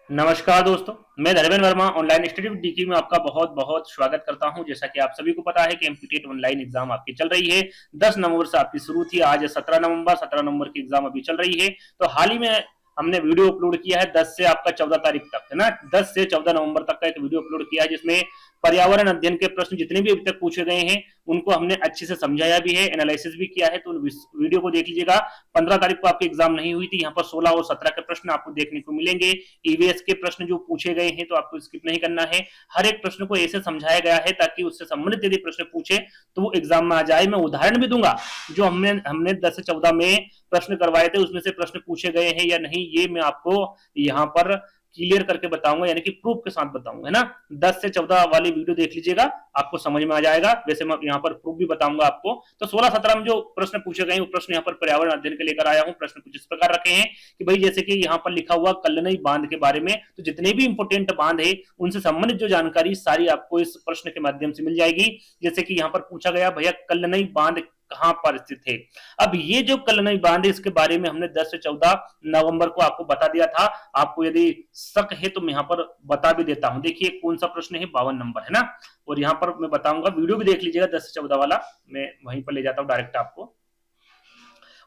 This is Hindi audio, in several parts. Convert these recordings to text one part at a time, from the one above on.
नमस्कार दोस्तों, मैं Dharmendra Verma online study with DK में आपका बहुत बहुत स्वागत करता हूं। जैसा कि आप सभी को पता है कि एमपीटेट ऑनलाइन एग्जाम आपकी चल रही है। 10 नवंबर से आपकी शुरू थी, आज 17 नवंबर की एग्जाम अभी चल रही है। तो हाल ही में हमने वीडियो अपलोड किया है 10 से आपका 14 तारीख तक, है ना। 10 से 14 नवंबर तक का एक वीडियो अपलोड किया है जिसमें पर्यावरण अध्ययन के प्रश्न जितने भी अभी तक पूछे गए हैं उनको हमने अच्छे से समझाया भी है, एनालिसिस भी किया है। तो वीडियो को देख लीजिएगा। 15 तारीख को आपकी एग्जाम नहीं हुई थी, यहाँ पर 16 और 17 के प्रश्न आपको देखने को मिलेंगे। ईवीएस के प्रश्न जो पूछे गए हैं तो आपको स्किप नहीं करना है। हर एक प्रश्न को ऐसे समझाया गया है ताकि उससे संबंधित यदि प्रश्न पूछे तो वो एग्जाम में आ जाए। मैं उदाहरण भी दूंगा, जो हमने हमने 10 से 14 में प्रश्न करवाए थे उसमें से प्रश्न पूछे गए हैं या नहीं, ये मैं आपको यहाँ पर क्लियर करके बताऊंगा, यानी कि प्रूफ के साथ बताऊंगा, है ना। 10 से 14 वाली वीडियो देख लीजिएगा, आपको समझ में आ जाएगा। वैसे मैं यहाँ पर प्रूफ भी बताऊंगा आपको। तो 16-17 में जो प्रश्न पूछे गए वो प्रश्न यहाँ पर पर्यावरण अध्ययन के लेकर आया हूँ। प्रश्न कुछ इस प्रकार रखे हैं कि भाई जैसे कि यहाँ पर लिखा हुआ कल्लनई बांध के बारे में, तो जितने भी इंपोर्टेंट बांध है उनसे संबंधित जो जानकारी सारी आपको इस प्रश्न के माध्यम से मिल जाएगी। जैसे कि यहाँ पर पूछा गया भैया कल्लनई बांध कहां पर स्थित है। अब ये जो कल्लनई बांध है इसके बारे में हमने 10 से 14 नवंबर को आपको बता दिया था। आपको यदि शक है तो मैं यहाँ पर बता भी देता हूं। देखिए कौन सा प्रश्न है, 52 नंबर, है ना। और यहाँ पर मैं बताऊंगा, वीडियो भी देख लीजिएगा 10 से 14 वाला, मैं वहीं पर ले जाता हूं डायरेक्ट आपको।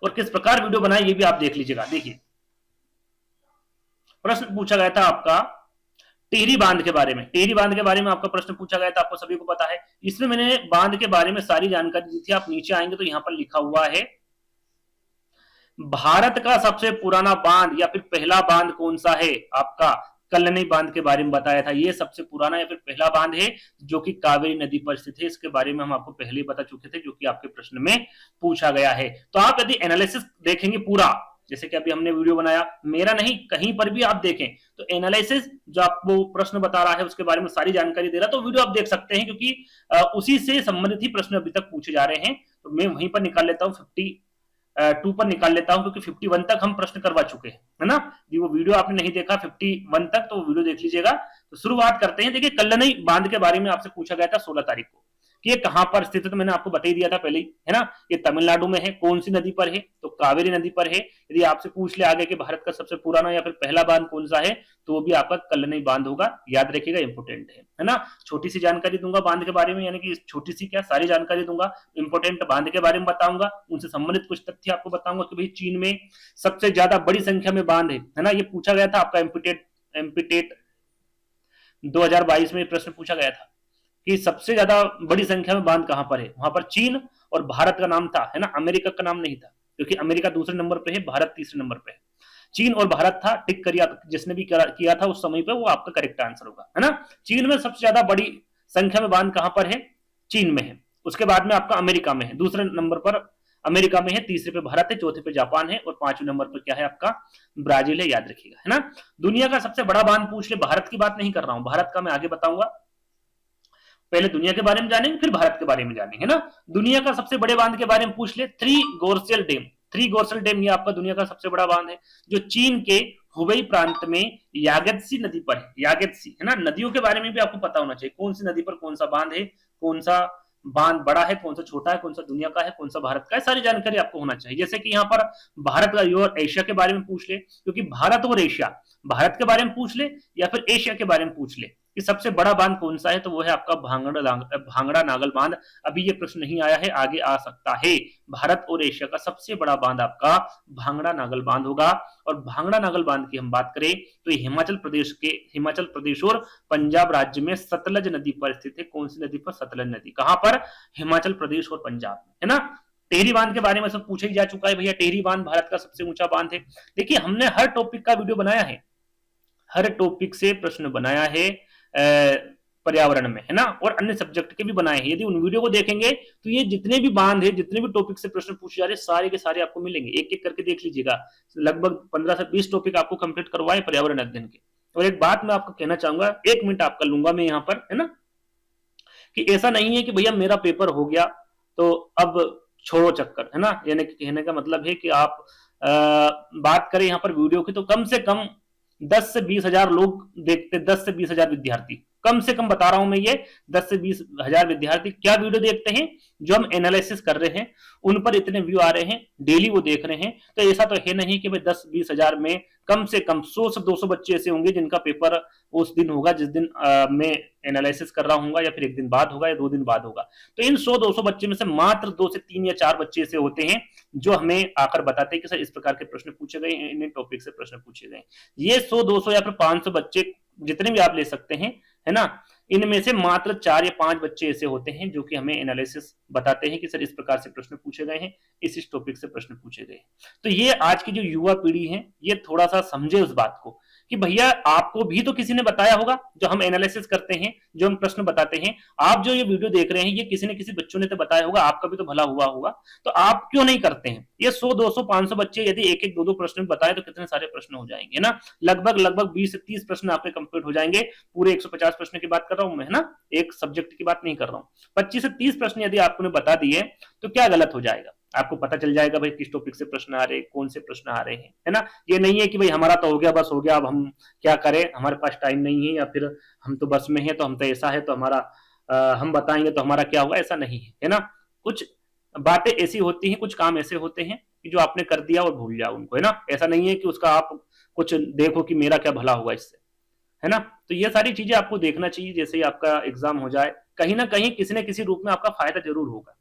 और किस प्रकार वीडियो बनाए ये भी आप देख लीजिएगा। देखिए प्रश्न पूछा गया था आपका टिहरी बांध के बारे में। टिहरी बांध के बारे में आपका प्रश्न पूछा गया था, आपको सभी को पता है। इसमें मैंने बांध के बारे में सारी जानकारी दी थी। आप नीचे आएंगे तो यहाँ पर लिखा हुआ है भारत का सबसे पुराना बांध या फिर पहला बांध कौन सा है। आपका कल्लनी बांध के बारे में बताया था, ये सबसे पुराना या फिर पहला बांध है जो कि कावेरी नदी पर स्थित है। इसके बारे में हम आपको पहले बता चुके थे, जो कि आपके प्रश्न में पूछा गया है। तो आप यदि एनालिसिस देखेंगे पूरा, जैसे कि अभी हमने वीडियो बनाया, मेरा नहीं कहीं पर भी आप देखें तो एनालिसिस जो आपको प्रश्न बता रहा है उसके बारे में सारी जानकारी दे रहा है, तो वीडियो आप देख सकते हैं, क्योंकि उसी से संबंधित ही प्रश्न अभी तक पूछे जा रहे हैं। तो मैं वहीं पर निकाल लेता हूँ 52 पर निकाल लेता हूं, क्योंकि 51 तक हम प्रश्न करवा चुके हैं, है ना। जी वो वीडियो आपने नहीं देखा 51 तक, तो वो वीडियो देख लीजिएगा। तो शुरुआत करते हैं। देखिए कल्लनई बांध के बारे में आपसे पूछा गया था 16 तारीख को कि ये कहां पर स्थित है, तो मैंने आपको बता ही दिया था पहले ही, है ना। ये तमिलनाडु में है। कौन सी नदी पर है, तो कावेरी नदी पर है। यदि आपसे पूछ ले आगे कि भारत का सबसे पुराना या फिर पहला बांध कौन सा है, तो वो भी आपका कल्लनई बांध होगा। याद रखिएगा, इंपोर्टेंट है ना। छोटी सी जानकारी दूंगा बांध के बारे में, यानी कि छोटी सी क्या सारी जानकारी दूंगा। इंपोर्टेंट बांध के बारे में बताऊंगा, उनसे संबंधित कुछ तथ्य आपको बताऊंगा कि भाई चीन में सबसे ज्यादा बड़ी संख्या में बांध है ना। ये पूछा गया था आपका एमपीटेट 2022 में प्रश्न पूछा गया था कि सबसे ज्यादा बड़ी संख्या में बांध कहां पर है। वहां पर चीन और भारत का नाम था, है ना। अमेरिका का नाम नहीं था, क्योंकि अमेरिका दूसरे नंबर पे है, भारत तीसरे नंबर पे है। चीन और भारत था। टिक करिए, जिसने भी किया था उस समय पे, वो आपका करेक्ट आंसर होगा, है ना। चीन में सबसे ज्यादा बड़ी संख्या में बांध कहां पर है, चीन में है। उसके बाद में आपका अमेरिका में है, दूसरे नंबर पर अमेरिका में है, तीसरे पे भारत है, चौथे पे जापान है, और पांचवें नंबर पर क्या है आपका ब्राजील है। याद रखिएगा, है ना। दुनिया का सबसे बड़ा बांध पूछ ले, भारत की बात नहीं कर रहा हूं, भारत का मैं आगे बताऊंगा। पहले दुनिया के बारे में जानेंगे फिर भारत के बारे में जानेंगे, है ना। दुनिया का सबसे बड़े बांध के बारे में पूछ ले, थ्री गोरसेल डैम। थ्री गोरसेल डैम ये आपका दुनिया का सबसे बड़ा बांध है, जो चीन के हुबई प्रांत में यागत्सी नदी पर है। यागत्सी, है ना। नदियों के बारे में भी आपको पता होना चाहिए, कौन सी नदी पर कौन सा बांध है, कौन सा बांध बड़ा है, कौन सा छोटा है, कौन सा दुनिया का है, कौन सा भारत का है, सारी जानकारी आपको होना चाहिए। जैसे कि यहाँ पर भारत का और एशिया के बारे में पूछ ले, क्योंकि भारत और एशिया, भारत के बारे में पूछ ले या फिर एशिया के बारे में पूछ ले कि सबसे बड़ा बांध कौन सा है, तो वो है आपका भांगड़ा नागल बांध। अभी ये प्रश्न नहीं आया है, आगे आ सकता है। भारत और एशिया का सबसे बड़ा बांध आपका भांगड़ा नागल बांध होगा। और भांगड़ा नागल बांध की हम बात करें तो ये हिमाचल प्रदेश और पंजाब राज्य में सतलज नदी पर स्थित है। कौन सी नदी पर, सतलज नदी। कहां पर, हिमाचल प्रदेश और पंजाब में, है ना। टेहरी बांध के बारे में सब पूछा ही जा चुका है भैया। टेहरी बांध भारत का सबसे ऊंचा बांध है। देखिए हमने हर टॉपिक का वीडियो बनाया है, हर टॉपिक से प्रश्न बनाया है पर्यावरण में, है ना, और अन्य सब्जेक्ट के भी बनाए हैं। यदि उन वीडियो को देखेंगे तो ये जितने भी बांध है, जितने भी टॉपिक से प्रश्न पूछे जा रहे हैं, सारे के सारे आपको मिलेंगे। एक एक करके देख लीजिएगा, लगभग 15 से 20 टॉपिक आपको कंप्लीट करवाए पर्यावरण अध्ययन के। और एक बात मैं आपको कहना चाहूंगा, 1 मिनट आपका लूंगा मैं यहाँ पर, है ना, कि ऐसा नहीं है कि भैया मेरा पेपर हो गया तो अब छोड़ो चक्कर, है ना। यानी कहने का मतलब है कि आप बात करें यहाँ पर वीडियो की, तो कम से कम 10 से 20 हजार लोग देखते, 10 से 20 हजार विद्यार्थी कम से कम बता रहा हूं मैं, ये 10 से 20 हजार विद्यार्थी क्या वीडियो देखते हैं, जो हम एनालिसिस कर रहे हैं उन पर इतने व्यू आ रहे हैं, डेली वो देख रहे हैं। तो ऐसा तो है नहीं कि भाई 10-20 हजार में कम से कम 100 से 200 बच्चे ऐसे होंगे जिनका पेपर उस दिन होगा जिस दिन मैं एनालिसिस कर रहा हूँ, या फिर एक दिन बाद होगा या 2 दिन बाद होगा। तो इन 100-200 बच्चे में से मात्र 2 से 3 या 4 बच्चे ऐसे होते हैं जो हमें आकर बताते हैं कि सर इस प्रकार के प्रश्न पूछे गए, इन टॉपिक से प्रश्न पूछे गए। ये 100-200 या फिर 500 बच्चे जितने भी आप ले सकते हैं, है ना, इनमें से मात्र 4 या 5 बच्चे ऐसे होते हैं जो कि हमें एनालिसिस बताते हैं कि सर इस प्रकार से प्रश्न पूछे गए हैं, इस टॉपिक से प्रश्न पूछे गए। तो ये आज की जो युवा पीढ़ी है ये थोड़ा सा समझे उस बात को कि भैया आपको भी तो किसी ने बताया होगा, जो हम एनालिसिस करते हैं, जो हम प्रश्न बताते हैं, आप जो ये वीडियो देख रहे हैं ये किसी ने किसी बच्चों ने तो बताया होगा, आपका भी तो भला हुआ होगा, तो आप क्यों नहीं करते हैं? ये 100-200-500 बच्चे यदि एक एक 2-2 प्रश्न बताए तो कितने सारे प्रश्न हो जाएंगे ना, लगभग 20 से 30 प्रश्न आपके कंप्लीट हो जाएंगे। पूरे 150 प्रश्न की बात कर रहा हूं मैं, है ना, एक सब्जेक्ट की बात नहीं कर रहा हूं। 25 से 30 प्रश्न यदि आपने बता दिए तो क्या गलत हो जाएगा? आपको पता चल जाएगा भाई किस टॉपिक से प्रश्न आ रहे हैं, कौन से प्रश्न आ रहे हैं, है ना। ये नहीं है कि भाई हमारा तो हो गया, बस हो गया, अब हम क्या करें, हमारे पास टाइम नहीं है, या फिर हम तो बस में है तो हम तो ऐसा है तो हमारा हम बताएंगे तो हमारा क्या होगा, ऐसा नहीं है ना। कुछ बातें ऐसी होती हैं, कुछ काम ऐसे होते हैं कि जो आपने कर दिया और भूल जाओ उनको, है ना। ऐसा नहीं है कि उसका आप कुछ देखो कि मेरा क्या भला हुआ इससे, है ना। तो ये सारी चीजें आपको देखना चाहिए। जैसे ही आपका एग्जाम हो जाए, कहीं ना कहीं किसी न किसी रूप में आपका फायदा जरूर होगा,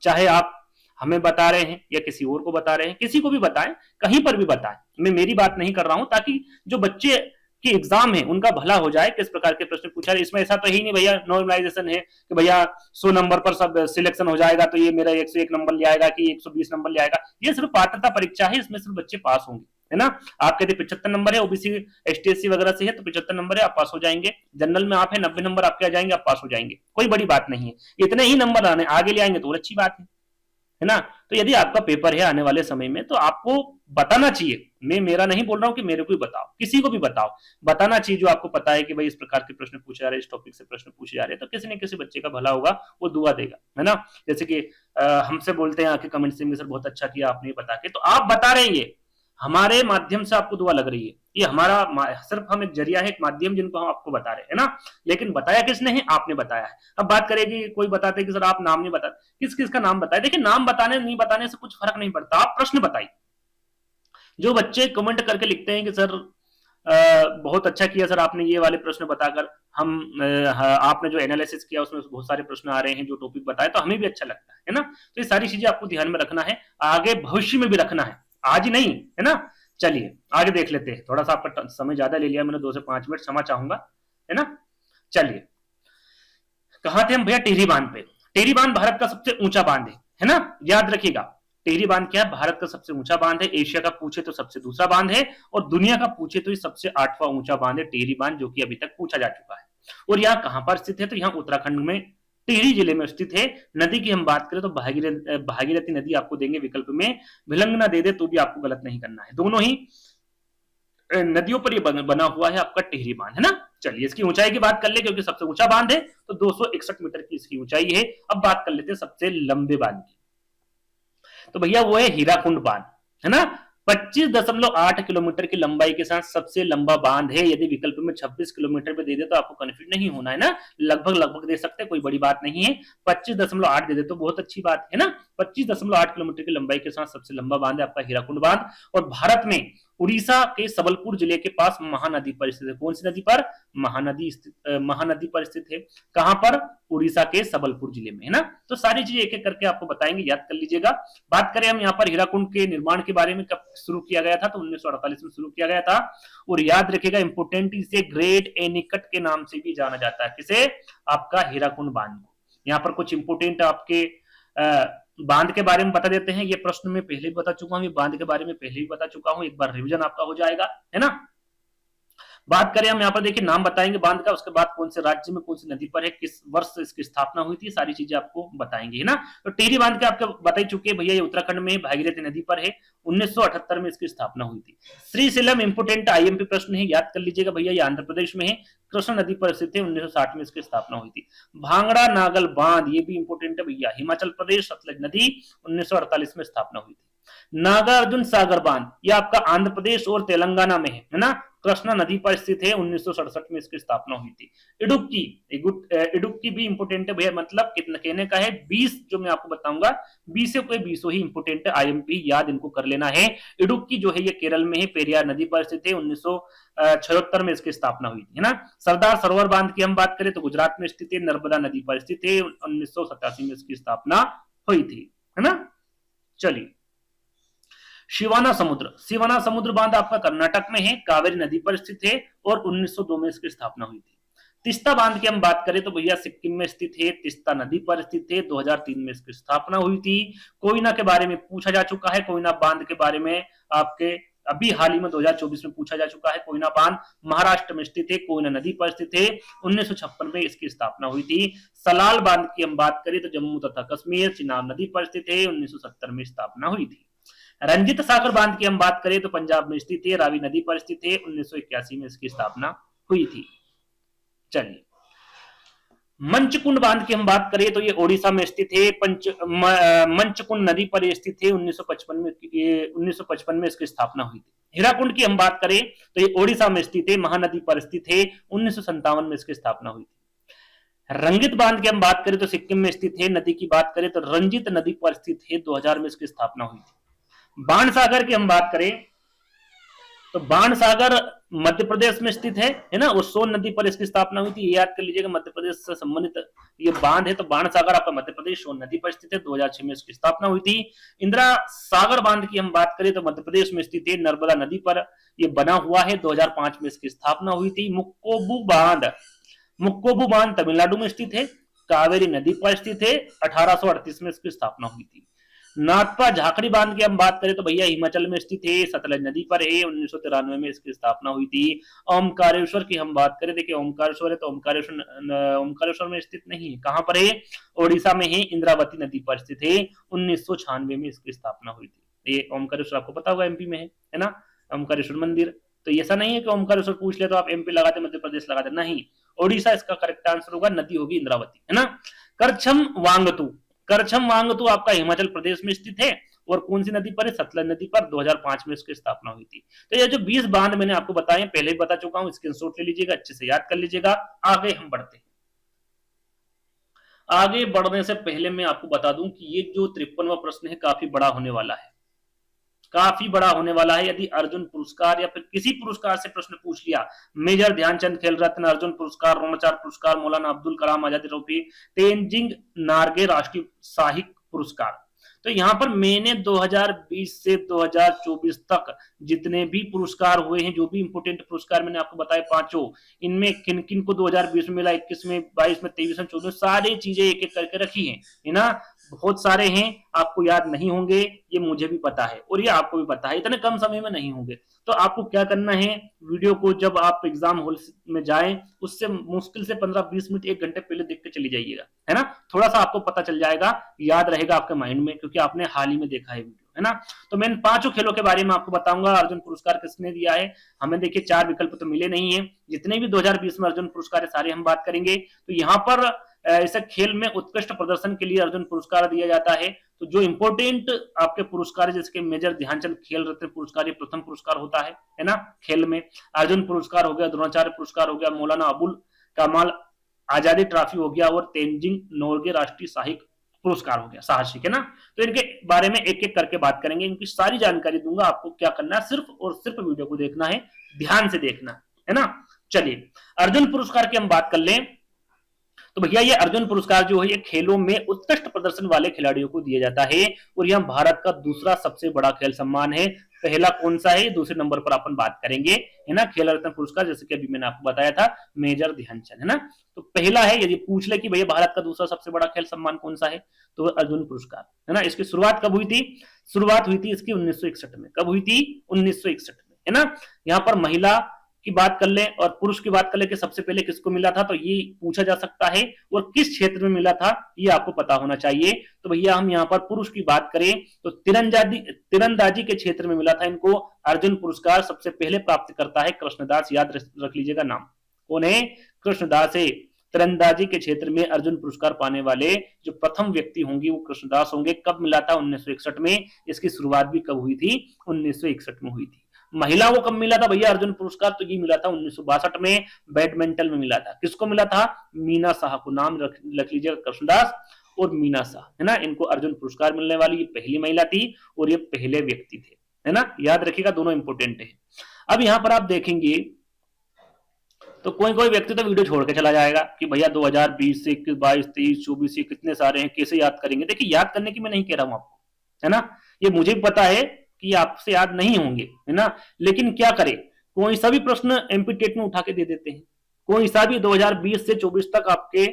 चाहे आप हमें बता रहे हैं या किसी और को बता रहे हैं, किसी को भी बताएं, कहीं पर भी बताएं। मैं मेरी बात नहीं कर रहा हूं, ताकि जो बच्चे की एग्जाम है उनका भला हो जाए। किस प्रकार के प्रश्न पूछा है, इसमें ऐसा तो ही नहीं भैया नॉर्मलाइजेशन है कि भैया 100 नंबर पर सब सिलेक्शन हो जाएगा तो ये मेरा 101 नंबर ले आएगा कि 120 नंबर ले आएगा। ये सिर्फ पात्रता परीक्षा है, इसमें सिर्फ बच्चे पास होंगे, है ना। आपके यदि 75 नंबर है, ओबीसी एसटीएससी वगैरह से है तो 75 नंबर है, आप पास हो जाएंगे। जनरल में आप है 90 नंबर आपके आ जाएंगे, आप पास हो जाएंगे, कोई बड़ी बात नहीं है। इतने ही नंबर आने आगे ले आएंगे तो और अच्छी बात है ना। तो यदि आपका पेपर है आने वाले समय में तो आपको बताना चाहिए। मैं मेरा नहीं बोल रहा हूं कि मेरे को ही बताओ, किसी को भी बताओ, बताना चाहिए जो आपको पता है कि भाई इस प्रकार के प्रश्न पूछे जा रहे हैं, इस टॉपिक से प्रश्न पूछे जा रहे हैं, तो किसी न किसी बच्चे का भला होगा, वो दुआ देगा, है ना। जैसे कि हमसे बोलते हैं आके कमेंट से, सर बहुत अच्छा किया आपने बता के, तो आप बता रहे हैं, हमारे माध्यम से आपको दुआ लग रही है, ये हमारा सिर्फ हम एक जरिया है, एक माध्यम जिनको हम आपको बता रहे हैं ना। लेकिन बताया किसने है? आपने बताया है। अब बात करेगी, कोई बताते कि सर आप नाम नहीं बताते, किस किस का नाम बताए। देखिए नाम बताने नहीं बताने से कुछ फर्क नहीं पड़ता, आप प्रश्न बताइए। जो बच्चे कमेंट करके लिखते हैं कि सर बहुत अच्छा किया सर आपने ये वाले प्रश्न बताकर, हम आपने जो एनालिसिस किया उसमें बहुत सारे प्रश्न आ रहे हैं, जो टॉपिक बताए, तो हमें भी अच्छा लगता है ना। तो ये सारी चीजें आपको ध्यान में रखना है, आगे भविष्य में भी रखना है, आज ही नहीं, है ना। चलिए आगे देख लेते हैं। थोड़ा सा आपका समय ज्यादा ले लिया मैंने, 2 से 5 मिनट, क्षमा चाहूंगा, है ना। चलिए कहां थे हम भैया? टिहरी बांध पे। टिहरी बांध भारत का सबसे ऊंचा बांध है ना, याद रखिएगा। टिहरी बांध क्या है? भारत का सबसे ऊंचा बांध है। एशिया का पूछे तो सबसे दूसरा बांध है, और दुनिया का पूछे तो ये सबसे 8वां ऊंचा बांध है टिहरी बांध, जो कि अभी तक पूछा जा चुका है। और यहाँ कहां पर स्थित है? तो यहाँ उत्तराखंड में टिहरी जिले में स्थित है। नदी की हम बात करें तो भागीरथी नदी आपको देंगे विकल्प में, विलंगना दे दे तो भी आपको गलत नहीं करना है। दोनों ही नदियों पर ये बना हुआ है आपका टिहरी बांध, है ना। चलिए इसकी ऊंचाई की बात कर ले, क्योंकि सबसे ऊंचा बांध है तो 261 मीटर की इसकी ऊंचाई है। अब बात कर लेते हैं सबसे लंबे बांध की, तो भैया वो है हीराकुंड बांध, है ना। 25.8 किलोमीटर की लंबाई के साथ सबसे लंबा बांध है। यदि विकल्प में 26 किलोमीटर पे दे दे तो आपको कंफ्यूज नहीं होना है ना, लगभग दे सकते, कोई बड़ी बात नहीं है। 25.8 दे दे तो बहुत अच्छी बात है ना। 25.8 किलोमीटर की लंबाई के साथ सबसे लंबा बांध है आपका हीराकुंड बांध, और भारत में उड़ीसा के सबलपुर जिले के पास महानदी पर स्थित है। कौन सी नदी पर? महानदी पर स्थित है। कहां पर? उड़ीसा के सबलपुर जिले में, है ना। तो सारी चीजें एक एक करके आपको बताएंगे, याद कर लीजिएगा। बात करें हम यहाँ पर हीराकुंड के निर्माण के बारे में, कब शुरू किया गया था? तो 1948 में शुरू किया गया था। और याद रखिएगा इंपोर्टेंट, इसे ग्रेट एनीकट के नाम से भी जाना जाता है। किसे? आपका हीराकुंड बांध को। यहाँ पर कुछ इंपोर्टेंट आपके बांध के बारे में बता देते हैं। ये प्रश्न में पहले भी बता चुका हूं, ये बांध के बारे में पहले भी बता चुका हूं, एक बार रिवीजन आपका हो जाएगा, है ना। बात करें हम यहाँ पर, देखिए नाम बताएंगे बांध का, उसके बाद कौन से राज्य में कौन सी नदी पर है, किस वर्ष इसकी स्थापना हुई थी, सारी चीजें आपको बताएंगे, है ना। तो टिहरी बांध के आपको बता ही चुके हैं भैया, ये उत्तराखंड में भागीरथी नदी पर है। 1978 में इसकी स्थापना हुई थी। श्रीशैलम इंपोर्टेंट आईएमपी प्रश्न है, याद कर लीजिएगा भैया, ये आंध्र प्रदेश में है, कृष्ण नदी पर स्थित है। 1960 में इसकी स्थापना हुई थी। भांगड़ा नागल बांध, ये भी इंपोर्टेंट है भैया, हिमाचल प्रदेश, सतलज नदी, 1948 में स्थापना हुई थी। नागार्जुन सागर बांध, ये आपका आंध्र प्रदेश और तेलंगाना में है ना। कृष्णा नदी पर स्थित है, 1967 में इसकी स्थापना हुई थी। इडुक्की, इडुक्की भी इंपोर्टेंट है भैया, मतलब कितना कहने का है 20 जो मैं आपको बताऊंगा 20 से कोई 20 ही इंपोर्टेंट है, आईएमपी याद इनको कर लेना है। इडुक्की जो है ये केरल में है, पेरियार नदी पर स्थित है, 1976 में इसकी स्थापना हुई थी, है ना। सरदार सरोवर बांध की हम बात करें तो गुजरात में स्थित है, नर्मदा नदी पर स्थित है, 1987 में इसकी स्थापना हुई थी, है ना। चलिए, शिवाना समुद्र बांध आपका कर्नाटक में है, कावेरी नदी पर स्थित है और 1902 में इसकी स्थापना हुई थी। तिस्ता बांध की हम बात करें तो भैया सिक्किम में स्थित है, तिस्ता नदी पर स्थित है, 2003 में इसकी स्थापना हुई थी। कोयना के बारे में पूछा जा चुका है, कोयना बांध के बारे में आपके अभी हाल ही में 2024 में पूछा जा चुका है। कोयना बांध महाराष्ट्र में स्थित है, कोयना नदी पर स्थित है, 1956 में इसकी स्थापना हुई थी। सलाल बांध की हम बात करें तो जम्मू तथा कश्मीर, चिनाब नदी पर स्थित है, 1970 में स्थापना हुई थी। रंजित सागर बांध की हम बात करें तो पंजाब में स्थित है, रावी नदी पर स्थित है, 1981 में इसकी स्थापना हुई थी। चलिए, मंचकुंड बांध की हम बात करें तो ये ओडिशा में स्थित है, मंचकुंड नदी पर स्थित है, 1955 में इसकी स्थापना हुई थी। हीराकुंड की हम बात करें तो ये ओडिशा में स्थित है, महानदी पर स्थित है, 1957 में इसकी स्थापना हुई थी। रंगित बांध की हम बात करें तो सिक्किम में स्थित है, नदी की बात करें तो रंजित नदी पर स्थित है, 2000 में इसकी स्थापना हुई थी। बाणसागर की हम बात करें तो बाणसागर मध्य प्रदेश में स्थित है ना, और सोन नदी पर इसकी स्थापना हुई थी, ये याद कर लीजिएगा, मध्य प्रदेश से संबंधित ये बांध है। तो बाणसागर आपका मध्य प्रदेश, सोन नदी पर स्थित है, 2006 में इसकी स्थापना हुई थी। इंदिरा सागर बांध की हम बात करें तो मध्य प्रदेश में स्थित है, नर्मदा नदी पर ये बना हुआ है, 2005 में इसकी स्थापना हुई थी। मुक्कोबू बांध तमिलनाडु में स्थित है, कावेरी नदी पर स्थित है, 1838 में इसकी स्थापना हुई थी। नागपा झाकड़ी बांध की हम बात करें तो भैया हिमाचल में स्थित है, सतलज नदी पर है, 1993 में इसकी स्थापना हुई थी। ओमकारेश्वर की हम बात करें, देखिए ओमकारेश्वर है तो ओमकारेश्वर में स्थित नहीं है, कहां पर है, ओडिशा में है, इंद्रावती नदी पर स्थित है, 1996 में इसकी स्थापना हुई थी। ये ओमकारेश्वर आपको पता होगा एमपी में है ना, ओमकारेश्वर मंदिर। तो ऐसा नहीं है कि ओमकारेश्वर पूछ ले तो आप एमपी लगाते, मध्य प्रदेश लगाते, नहीं, ओडिशा इसका करेक्ट आंसर होगा, नदी होगी इंद्रावती, है ना। करछम वांगतू आपका हिमाचल प्रदेश में स्थित है, और कौन सी नदी पर है, सतलज नदी पर, 2005 में इसकी स्थापना हुई थी। तो ये जो 20 बांध मैंने आपको बताए पहले ही बता चुका हूं, स्क्रीनशॉट ले लीजिएगा, अच्छे से याद कर लीजिएगा। आगे हम बढ़ते हैं। आगे बढ़ने से पहले मैं आपको बता दूं कि ये जो 53वां प्रश्न है काफी बड़ा होने वाला है, काफी बड़ा होने वाला है। यदि अर्जुन पुरस्कार या फिर किसी पुरस्कार से प्रश्न पूछ लिया, मेजर ध्यानचंद खेल रत्न, अर्जुन पुरस्कार, द्रोणाचार्य पुरस्कार, मौलाना अब्दुल कलाम आजादी ट्रॉफी, तेनजिंग नार्गे राष्ट्रीय साहित्य पुरस्कार, तो यहाँ पर मैंने 2020 से 2024 तक जितने भी पुरस्कार हुए हैं, जो भी इंपोर्टेंट पुरस्कार मैंने आपको बताए पांचों, इनमें किन किन को 2020 में मिला, 21 में, 22 में, 23 में, 24 में, सारी चीजें एक एक करके रखी है ना। बहुत सारे हैं, आपको याद नहीं होंगे, ये मुझे भी पता है और ये आपको भी पता है, इतने कम समय में नहीं होंगे। तो आपको क्या करना है, वीडियो को जब आप एग्जाम हॉल में जाएं, उससे मुश्किल से 15-20 मिनट 1 घंटे पहले देख के चली जाइएगा, है ना। थोड़ा सा आपको पता चल जाएगा, याद रहेगा आपके माइंड में, क्योंकि आपने हाल ही में देखा है वीडियो, है ना। तो मैं पांचों खेलों के बारे में आपको बताऊंगा। अर्जुन पुरस्कार किसने दिया है, हमें देखिए 4 विकल्प तो मिले नहीं है, जितने भी 2020 में अर्जुन पुरस्कार है सारे हम बात करेंगे। तो यहाँ पर इसे खेल में उत्कृष्ट प्रदर्शन के लिए अर्जुन पुरस्कार दिया जाता है। तो जो इंपोर्टेंट आपके पुरस्कार, जैसे मेजर ध्यानचंद खेल रत्न पुरस्कार, ये प्रथम पुरस्कार होता है ना खेल में। अर्जुन पुरस्कार हो गया, द्रोणाचार्य पुरस्कार हो गया, मौलाना अबुल कमाल आजादी ट्रॉफी हो गया, और तेनजिंग नोर्गे राष्ट्रीय साहित्य पुरस्कार हो गया, साहसिक, है ना। तो इनके बारे में एक एक करके बात करेंगे, इनकी सारी जानकारी दूंगा। आपको क्या करना है, सिर्फ और सिर्फ वीडियो को देखना है, ध्यान से देखना है ना। चलिए, अर्जुन पुरस्कार की हम बात कर लें तो भैया ये अर्जुन पुरस्कार जो है ये खेलों में उत्कृष्ट प्रदर्शन वाले खिलाड़ियों को दिया जाता है, और यह भारत का दूसरा सबसे बड़ा खेल सम्मान है। पहला कौन सा है, दूसरे नंबर पर अपन बात करेंगे, है ना। खेल रत्न पुरस्कार, जैसे कि अभी मैंने आपको बताया था, मेजर ध्यानचंद, है ना। तो पहला है, यदि पूछ ले कि भैया भारत का दूसरा सबसे बड़ा खेल सम्मान कौन सा है, तो अर्जुन पुरस्कार, है ना। इसकी शुरुआत कब हुई थी, शुरुआत हुई थी इसकी 1961 में। कब हुई थी, 1961 में, है ना। यहाँ पर महिला की बात कर ले और पुरुष की बात कर ले कि सबसे पहले किसको मिला था, तो ये पूछा जा सकता है, और किस क्षेत्र में मिला था ये आपको पता होना चाहिए। तो भैया हम यहाँ पर पुरुष की बात करें तो तीरंदाजी के क्षेत्र में मिला था इनको अर्जुन पुरस्कार। सबसे पहले प्राप्त करता है कृष्णदास, याद रख लीजिएगा नाम, कौन है, कृष्णदास है। तीरंदाजी के क्षेत्र में अर्जुन पुरस्कार पाने वाले जो प्रथम व्यक्ति होंगे वो कृष्णदास होंगे। कब मिला था, 1961 में। इसकी शुरुआत भी कब हुई थी, 1961 में हुई थी। महिला को कब मिला था भैया अर्जुन पुरस्कार? तो ये मिला था 1962 में, बैडमिंटन में मिला था। किसको मिला था? मीना शाह को। नाम रख लीजिएगा, कृष्णदास और मीना शाह, है ना, इनको अर्जुन पुरस्कार मिलने वाली ये पहली महिला थी और ये पहले व्यक्ति थे, है ना, याद रखिएगा, दोनों इंपोर्टेंट है। अब यहां पर आप देखेंगे तो कोई कोई व्यक्ति तो वीडियो छोड़ के चला जाएगा कि भैया 2020 से 21, 22, 23, 24 ये कितने सारे हैं, कैसे याद करेंगे? देखिए, याद करने की मैं नहीं कह रहा हूं आपको, है ना, ये मुझे भी पता है कि आपसे याद नहीं होंगे, है ना, लेकिन क्या करें, कोई सा भी प्रश्न एमपी टेट में उठा के दे देते हैं, कोई सा भी 2020 से 24 तक आपके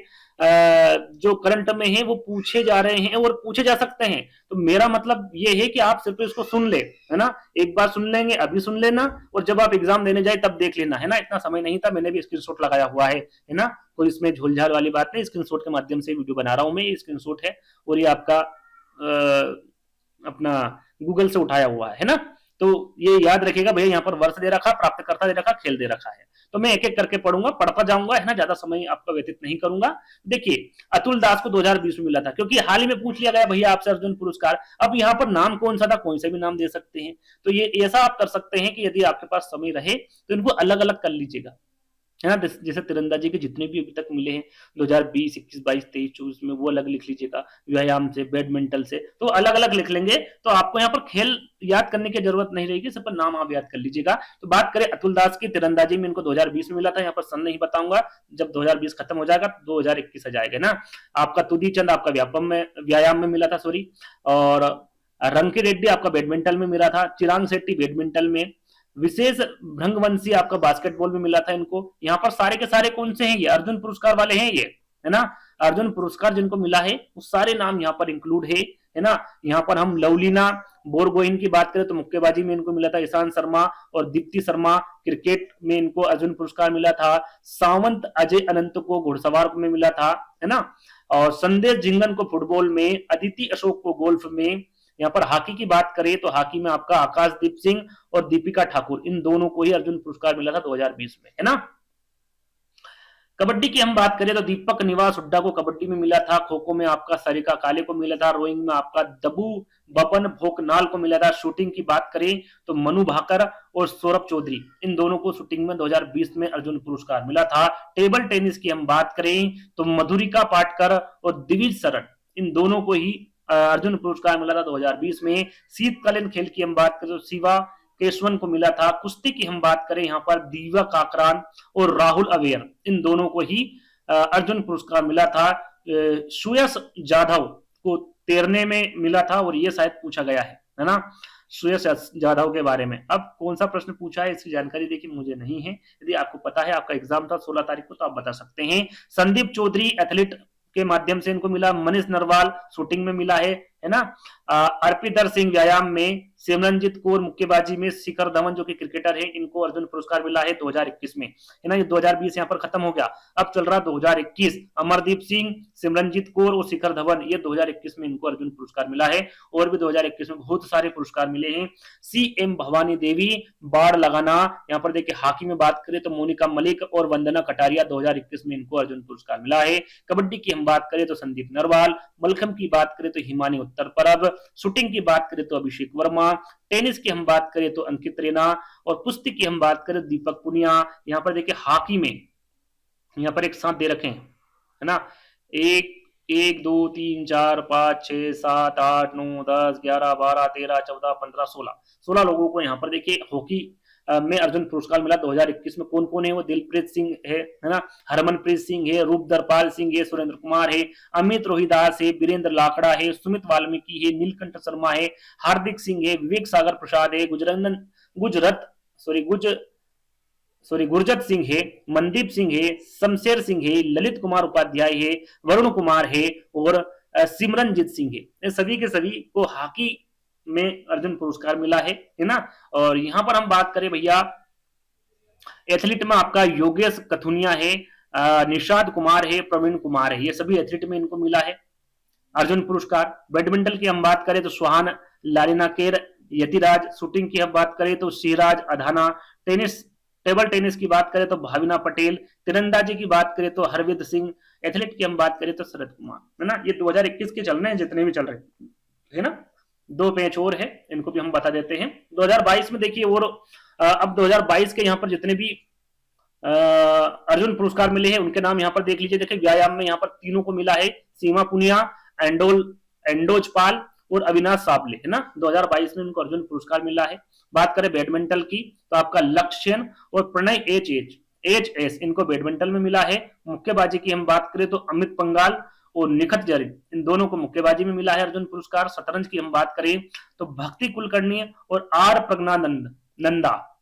जो करंट में है वो पूछे जा रहे हैं और पूछे जा सकते हैं। तो मेरा मतलब ये है कि आप सिर्फ इसको सुन ले, है ना, एक बार सुन लेंगे, अभी सुन लेना, और जब आप एग्जाम देने जाए तब देख लेना, है ना, इतना समय नहीं था, मैंने भी स्क्रीनशॉट लगाया हुआ है ना, कोई इसमें झोलझाल वाली बात नहीं, स्क्रीनशॉट के माध्यम से वीडियो बना रहा हूं मैं, ये स्क्रीनशॉट है और ये आपका अपना गूगल से उठाया हुआ है ना। तो ये याद रखिएगा भैया, यहाँ पर वर्ष दे रखा, प्राप्तकर्ता दे रखा, खेल दे रखा है, तो मैं एक एक करके पढ़ूंगा, पढ़ता जाऊंगा, है ना, ज्यादा समय आपका व्यतीत नहीं करूंगा। देखिए, अतुल दास को 2020 में मिला था, क्योंकि हाल ही में पूछ लिया गया भैया आपसे अर्जुन पुरस्कार, अब यहाँ पर नाम कौन सा था, कोई सा भी नाम दे सकते हैं। तो ये ऐसा आप कर सकते हैं कि यदि आपके पास समय रहे तो इनको अलग अलग कर लीजिएगा, है ना, जैसे तीरंदाजी के जितने भी अभी तक मिले हैं 2020, 21, 22, 23, 24 में, वो अलग लिख लीजिएगा, व्यायाम से, बैडमिंटन से, तो अलग अलग लिख लेंगे, तो आपको यहाँ पर खेल याद करने की जरूरत नहीं रहेगी, सिर्फ नाम आप याद कर लीजिएगा। तो बात करें अतुल दास की, तीरंदाजी में इनको 2020 में मिला था, यहाँ पर सन नहीं बताऊंगा, जब 2020 खत्म हो जाएगा 2021 आ जाएगा ना। आपका तुदी चंद आपका व्यायाम में मिला था, सॉरी, और रंकी रेड्डी आपका बैडमिंटन में मिला था, चिरांग शेट्टी बैडमिंटन में, विशेष भृंगवंशी आपका बास्केटबॉल में मिला था इनको। यहाँ पर सारे के सारे कौन से हैं? ये अर्जुन पुरस्कार वाले हैं, ये, है ना, अर्जुन पुरस्कार जिनको मिला है वो सारे नाम यहाँ पर इंक्लूड है ना। यहाँ पर हम लवलीना बोरगोहिन की बात करें तो मुक्केबाजी में इनको मिला था ईशांत शर्मा और दीप्ति शर्मा, क्रिकेट में इनको अर्जुन पुरस्कार मिला था। सावंत अजय अनंत को घुड़सवार में मिला था, है ना, और संदेश झिंगन को फुटबॉल में, अदिति अशोक को गोल्फ में। यहाँ पर हॉकी की बात करें तो हॉकी में आपका आकाशदीप सिंह और दीपिका ठाकुर, इन दोनों को ही अर्जुन पुरस्कार मिला था 2020 में, है ना। कबड्डी की हम बात करें तो दीपक निवास हुड्डा को कबड्डी में मिला था, खो खो में आपका सरिका काले को मिला था, रोइंग में आपका दबू बपन भोकनाल को मिला था। शूटिंग की बात करें तो मनु भाकर और सौरभ चौधरी, इन दोनों को शूटिंग में 2020 में अर्जुन पुरस्कार मिला था। टेबल टेनिस की हम बात करें तो मधुरिका पाटकर और दिविज शरण, इन दोनों को ही अर्जुन पुरस्कार मिला था 2020 में। शीतकालीन खेल की हम बात करें तो शिवा केशवन को मिला था। कुश्ती की हम बात करें यहाँ पर दीवा काकरान और राहुल अवेयर, इन दोनों को ही अर्जुन पुरस्कार मिला था। सुयश जाधव को तैरने में मिला था और ये शायद पूछा गया है ना, सुयश जाधव के बारे में। अब कौन सा प्रश्न पूछा है इसकी जानकारी देखिए मुझे नहीं है, यदि आपको पता है, आपका एग्जाम था 16 तारीख को, तो आप बता सकते हैं। संदीप चौधरी एथलीट के माध्यम से इनको मिला, मनीष नरवाल शूटिंग में मिला है ना, अर्पिदर सिंह व्यायाम में, सिमरनजीत कौर मुक्केबाजी में, शिखर धवन जो कि क्रिकेटर है, इनको अर्जुन पुरस्कार मिला है 2021 में, है ना। ये 2020 यहाँ पर खत्म हो गया, अब चल रहा 2021। अमरदीप सिंह, सिमरनजीत कौर और शिखर धवन, ये 2021 में इनको अर्जुन पुरस्कार मिला है। और भी 2021 में बहुत सारे पुरस्कार मिले हैं। CM भवानी देवी, बाढ़ लगाना, यहाँ पर देखिए हॉकी में बात करें तो मोनिका मलिक और वंदना कटारिया, 2021 में इनको अर्जुन पुरस्कार मिला है। कबड्डी की हम बात करें तो संदीप नरवाल, मलखम की बात करें तो हिमानी उत्तर परब, शूटिंग की बात करें तो अभिषेक वर्मा, टेनिस की हम बात करें तो अंकित रेना, और कुश्ती की हम बात करें दीपक पुनिया। यहाँ पर देखिए हॉकी में यहाँ पर एक साथ दे रखे हैं, है ना, 1 2 3 4 5 6 7 8 9 10 11 12 13 14 15 16 लोगों को यहाँ पर देखिए हॉकी में अर्जुन पुरस्कार मिला 2021 में। कौन कौन है वो? दिलप्रीत सिंह है ना, हरमनप्रीत सिंह है, रूपदरपाल सिंह है, सुरेंद्र कुमार है, अमित रोहिदास है, वीरेंद्र लाकड़ा है, सुमित वाल्मीकि है, नीलकंठ शर्मा है, हार्दिक सिंह है, विवेक सागर प्रसाद है, गुरजत सिंह है, मनदीप सिंह है, शमशेर सिंह है, ललित कुमार उपाध्याय है, वरुण कुमार है और सिमरनजीत सिंह है। ये सभी के सभी को हॉकी में अर्जुन पुरस्कार मिला है ना। और यहां पर हम बात करें भैया एथलीट में आपका योगेश कथुनिया है, निषाद कुमार है, प्रवीण कुमार है, ये सभी एथलीट में इनको मिला है अर्जुन पुरस्कार। बैडमिंटन की हम बात करें तो सुहान लारिनाकेर यतिराज, शूटिंग की हम बात करें तो सिराज अधाना, टेबल टेनिस की बात करें तो भाविना पटेल, तीरंदाजी की बात करें तो हरविंद सिंह, एथलीट की हम बात करें तो शरद कुमार, है ना। ये 2021 के चल रहे हैं जितने भी चल रहे हैं, है ना। 2 मैच और है, इनको भी हम बता देते हैं। 2022 में देखिए और अब 2022 के यहाँ पर जितने भी अर्जुन पुरस्कार मिले हैं उनके नाम यहाँ पर देख लीजिए। देखिए व्यायाम में यहाँ पर तीनों को मिला है, सीमा पुनिया, एंडोज पाल और अविनाश साबले, है ना। 2022 में उनको अर्जुन पुरस्कार मिला है। बात करें बैडमिंटन की तो आपका लक्ष्य सेन और प्रणय एच एस इनको बैडमिंटन में मिला है। मुक्केबाजी की हम बात करें तो अमित पंघाल और निखत जरीन इन दोनों को मुक्केबाजी में मिला है अर्जुन पुरस्कार। शतरंज की हम बात करें तो भक्ति कुलकर्णी और आर प्रज्ञानंदा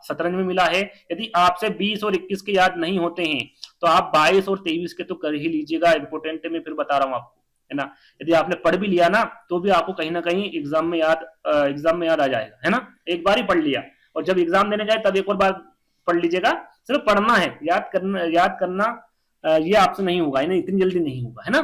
शतरंज में मिला है। यदि आपसे 20 और 21 के याद नहीं होते हैं तो आप 22 और 23 के तो कर ही लीजिएगा, इंपोर्टेंट है, मैं फिर बता रहा हूं आपको, है ना। यदि आपने पढ़ भी लिया ना तो भी आपको कहीं ना कहीं एग्जाम में याद आ जाएगा, है ना। एक बार ही पढ़ लिया और जब एग्जाम देने जाए तब एक और बार पढ़ लीजिएगा। सिर्फ पढ़ना है, याद करना ये आपसे नहीं होगा, इतनी जल्दी नहीं होगा, है ना।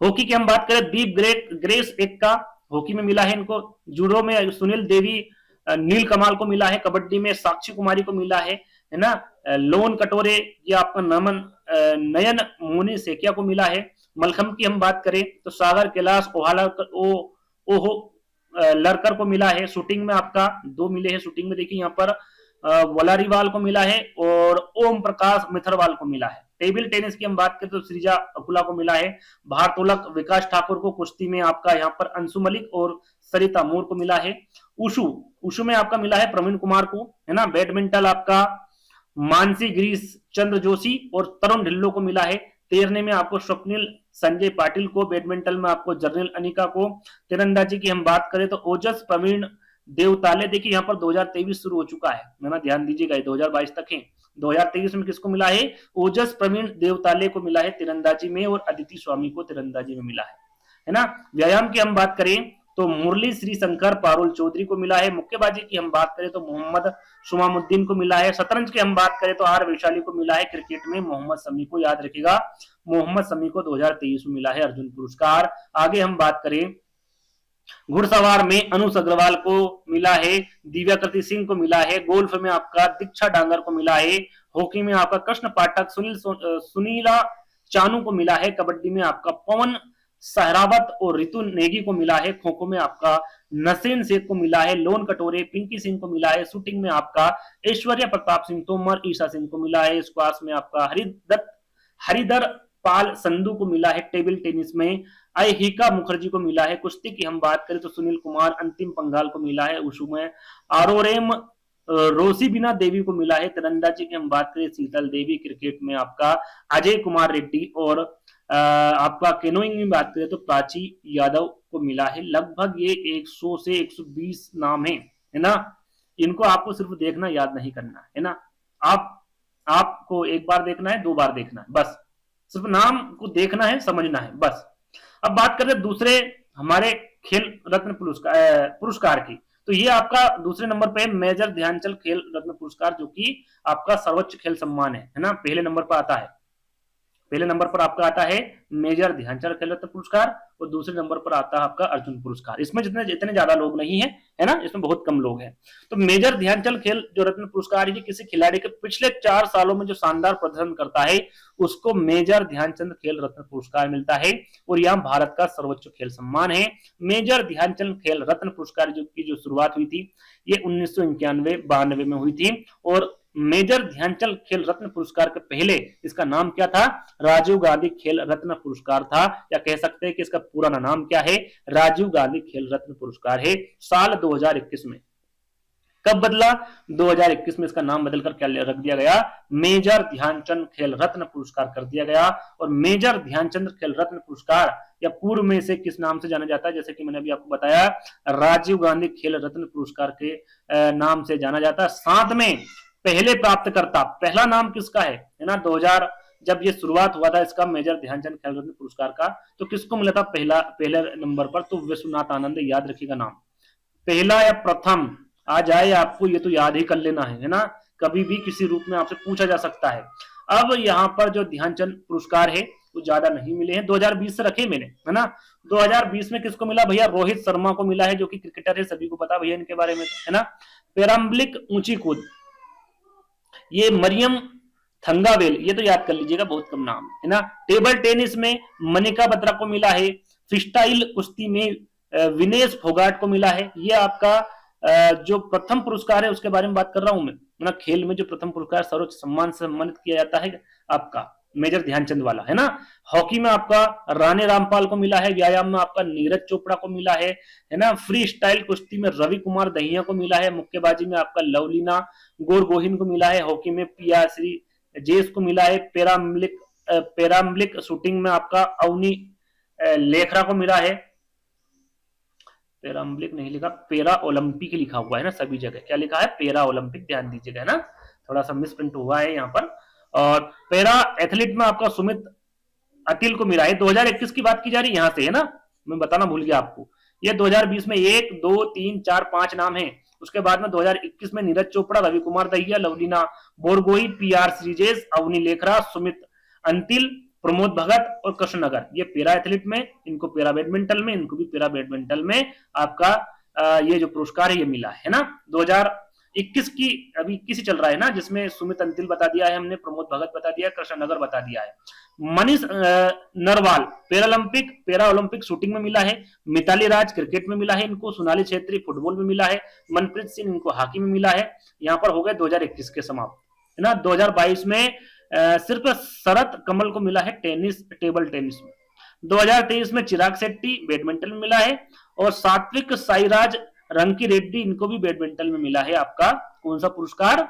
हॉकी की हम बात करें, दीप ग्रेस एक का हॉकी में मिला है इनको। जूडो में सुनील देवी नील कमाल को मिला है। कबड्डी में साक्षी कुमारी को मिला है ना। लोन कटोरे ये आपका नयन मोनी सेकिया को मिला है। मलखम की हम बात करें तो सागर कैलाश ओहो लड़कर को मिला है। शूटिंग में आपका 2 मिले हैं। शूटिंग में देखिए यहाँ पर वलारीवाल को मिला है और ओम प्रकाश मिथरवाल को मिला है। टेबल टेनिस की हम बात करें तो श्रीजा अकुला को मिला है। भारोत्तोलक विकास ठाकुर को, कुश्ती में आपका यहाँ पर अंशु मलिक और सरिता मोर को मिला है। उशु में आपका मिला है प्रवीण कुमार को, है ना। बैडमिंटन आपका मानसी गिरीश चंद्र जोशी और तरुण ढिल्लो को मिला है। तैरने में आपको स्वप्निल संजय पाटिल को, बैडमिंटन में आपको जर्नल अनिका को। तीरंदाजी की हम बात करें तो ओजस प्रवीण देवताले, देखिए यहाँ पर 2023 शुरू हो चुका है ना, ध्यान दीजिएगा, 2022 तक है। 2023 में किसको मिला है? ओजस प्रवीण देवताले को मिला है तीरंदाजी में और अदिति स्वामी को तीरंदाजी में मिला है ना। व्यायाम की हम बात करें तो मुरली श्री शंकर पारुल चौधरी को मिला है। मुक्केबाजी की हम बात करें तो मोहम्मद सुमामुद्दीन को मिला है। शतरंज की हम बात करें तो आर वैशाली को मिला है। क्रिकेट में मोहम्मद शमी को, याद रखिएगा, मोहम्मद शमी को 2023 में मिला है अर्जुन पुरस्कार। आगे हम बात करें घुड़सवार में अनुज अग्रवाल को मिला है। दिव्याकृति सिंह को मिला है। गोल्फ में आपका दीक्षा डांगर को मिला है। हॉकी में आपका कृष्ण पाठक, सुनीला चानू को मिला है। कबड्डी में आपका पवन सहरावत और रितु नेगी को मिला है। खो खो में आपका नसीन शेख को मिला है। लोन कटोरे पिंकी सिंह को मिला है। शूटिंग में आपका ऐश्वर्या प्रताप सिंह तोमर, ईशा सिंह को मिला है। स्क्वाश में आपका हरिदर पाल संधू को मिला है। टेबल टेनिस में अहिका मुखर्जी को मिला है। कुश्ती की हम बात करें तो सुनील कुमार, अंतिम पंघाल को मिला है। उशु में आरोरेम रोसीबिना देवी को मिला है। तीरंदाजी की हम बात करें शीतल देवी। क्रिकेट में आपका अजय कुमार रेड्डी और आपका केनोइंग में बात करें तो प्राची यादव को मिला है। लगभग ये 100 से 120 नाम है ना। इनको आपको सिर्फ देखना, याद नहीं करना, है ना। आपको एक बार देखना है, 2 बार देखना है, बस सिर्फ नाम को देखना है, समझना है, बस। अब बात करें दूसरे हमारे खेल रत्न पुरस्कार की, तो ये आपका दूसरे नंबर पे मेजर ध्यानचंद खेल रत्न पुरस्कार, जो कि आपका सर्वोच्च खेल सम्मान है ना। पहले नंबर पर आता है, पहले नंबर पर आपका आता है मेजर ध्यानचंद खेल रत्न पुरस्कार और दूसरे नंबर पर आता है आपका अर्जुन पुरस्कार। इसमें जितने ज्यादा लोग नहीं है, है ना, इसमें बहुत कम लोग हैं। तो मेजर ध्यानचंद खेल जो रत्न पुरस्कार है, किसी खिलाड़ी के पिछले 4 सालों में जो शानदार प्रदर्शन करता है उसको मेजर ध्यानचंद खेल रत्न पुरस्कार मिलता है और यह भारत का सर्वोच्च खेल सम्मान है। मेजर ध्यानचंद खेल रत्न पुरस्कार की जो शुरुआत हुई थी ये 1991-92 में हुई थी और मेजर ध्यानचंद खेल रत्न पुरस्कार के पहले इसका नाम क्या था? राजीव गांधी खेल रत्न पुरस्कार था, या कह सकते हैं कि इसका पुराना नाम क्या है? राजीव गांधी खेल रत्न पुरस्कार है। साल 2021 में कब बदला? 2021 में इसका नाम बदलकर क्या रख दिया गया? मेजर ध्यानचंद खेल रत्न पुरस्कार कर दिया गया। और मेजर ध्यानचंद खेल रत्न पुरस्कार या पूर्व में से किस नाम से जाना जाता है? जैसे कि मैंने अभी आपको बताया, राजीव गांधी खेल रत्न पुरस्कार के नाम से जाना जाता है। साथ में पहले प्राप्तकर्ता, पहला नाम किसका है ना? 2000 जब ये शुरुआत हुआ था इसका मेजर ध्यानचंद खेल रत्न पुरस्कार का, तो किसको मिला था पहले नंबर पर? तो विश्वनाथ आनंद, याद रखिएगा नाम। पहला या प्रथम आ जाए आपको, ये तो याद ही कर लेना है ना, कभी भी किसी रूप में आपसे पूछा जा सकता है। अब यहाँ पर जो ध्यानचंद पुरस्कार है वो ज्यादा नहीं मिले हैं, 2020 से रखे मैंने, है ना। 2020 में किसको मिला भैया? रोहित शर्मा को मिला है, जो कि क्रिकेटर है, सभी को पता भैया इनके बारे में, है ना। पैराम्बलिक ऊंची कूद, ये मरियम थंगावेल, ये तो याद कर लीजिएगा, बहुत कम नाम है ना। टेबल टेनिस में मनिका बत्रा को मिला है। फ्रीस्टाइल कुश्ती में विनेश फोगाट को मिला है। ये आपका जो प्रथम पुरस्कार है उसके बारे में बात कर रहा हूं मैं ना। खेल में जो प्रथम पुरस्कार सर्वोच्च सम्मान से सम्मानित किया जाता है आपका मेजर ध्यानचंद वाला है ना। हॉकी में आपका राणे रामपाल को मिला है। व्यायाम में आपका नीरज चोपड़ा को मिला है ना। फ्री स्टाइल कुश्ती में रवि कुमार दहिया को मिला है। मुक्केबाजी में आपका लवलीना गोरगोहिन को मिला है। हॉकी में पिया श्री जेस को मिला है। पैराम्बलिक शूटिंग में आपका अवनी लेखरा को मिला है। पैराम्बलिक नहीं लिखा, पेरा ओलंपिक लिखा हुआ है ना सभी जगह। क्या लिखा है? पेरा ओलंपिक, ध्यान दीजिएगा है ना, थोड़ा सा मिसप्रिंट हुआ है यहाँ पर। और पैरा एथलीट में आपका सुमित अतिल को मिला है। 2021 की बात की जा रही है यहाँ से है ना, मैं बताना भूल गया आपको। ये 2020 में 1 2 3 4 5 नाम है। उसके बाद में 2021 में नीरज चोपड़ा, रवि कुमार दहिया, लवलीना बोरगोई, पीआर श्रीजेश, अवनी लेखरा, सुमित अंतिल, प्रमोद भगत और कृष्णनगर। ये पैरा एथलीट में, इनको पैरा बैडमिंटन में, इनको भी पैरा बैडमिंटन में आपका ये जो पुरस्कार है ये मिला है ना। 2021 की अभी 21 चल रहा है ना, जिसमें सुमित अंतिल बता दिया है हमने, प्रमोद भगत बता दिया है, कृष्णनगर बता दिया है। Manish Narwal para Olympic shooting में मिला है। मिताली राज क्रिकेट में मिला है इनको। सोनाली छेत्री फुटबॉल में मिला है। मनप्रीत सिंह इनको हॉकी में मिला है। यहाँ पर हो गए 2021 के समाप्त है ना। 2022 में सिर्फ शरत कमल को मिला है टेबल टेनिस में। 2023 में चिराग शेट्टी बैडमिंटन में मिला है। और सात्विक साईराज रंकी रेड्डी इनको भी बैडमिंटन में मिला है। आपका कौन सा पुरस्कार?